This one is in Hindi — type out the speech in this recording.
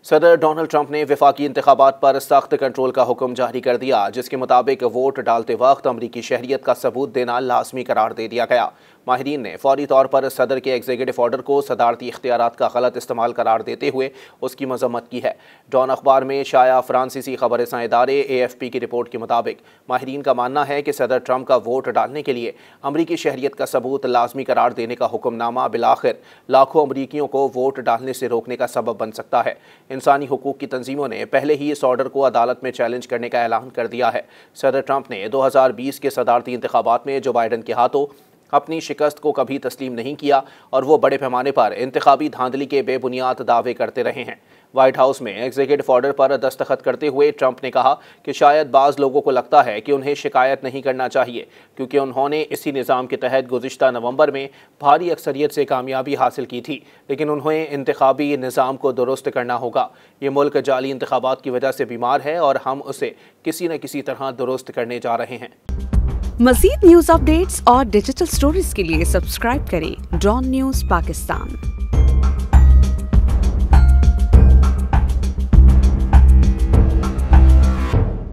सदर डोनाल्ड ट्रंप ने वफाकी इंतखाबात पर सख्त कंट्रोल का हुक्म जारी कर दिया, जिसके मुताबिक वोट डालते वक्त अमरीकी शहरियत का सबूत देना लाजमी करार दे दिया गया। माहिरीन ने फौरी तौर पर सदर के एग्जीक्यूटिव ऑर्डर को सदारती इख्तियारात का गलत इस्तेमाल करार देते हुए उसकी मजम्मत की है। डॉन अखबार में शाया फ्रांसीसी खबर रसां इदारे AFP की रिपोर्ट के मुताबिक माहिरीन का मानना है कि सदर ट्रंप का वोट डालने के लिए अमरीकी शहरियत का सबूत लाजमी करार देने का हुक्मनामा बिलाखिर लाखों अमरीकियों को वोट डालने से रोकने का सबब बन सकता है। इंसानी हुकूक की तंजीमों ने पहले ही इस ऑर्डर को अदालत में चैलेंज करने का ऐलान कर दिया है। सदर ट्रंप ने 2020 के सदारती इंतखाबात में जो बाइडन के हाथों अपनी शिकस्त को कभी तस्लीम नहीं किया और वो बड़े पैमाने पर इंतखाबी धांधली के बेबुनियाद दावे करते रहे हैं। व्हाइट हाउस में एग्जीक्यूटिव ऑर्डर पर दस्तखत करते हुए ट्रंप ने कहा कि शायद बाज़ लोगों को लगता है कि उन्हें शिकायत नहीं करना चाहिए, क्योंकि उन्होंने इसी निज़ाम के तहत गुज़िश्ता नवंबर में भारी अक्सरियत से कामयाबी हासिल की थी, लेकिन उन्हें इंतखाबी निज़ाम को दुरुस्त करना होगा। ये मुल्क जाली इंतखाबात की वजह से बीमार है और हम उसे किसी न किसी तरह दुरुस्त करने जा रहे हैं। मज़ीद न्यूज़ अपडेट्स और डिजिटल स्टोरीज के लिए सब्सक्राइब करें डॉन न्यूज़ पाकिस्तान।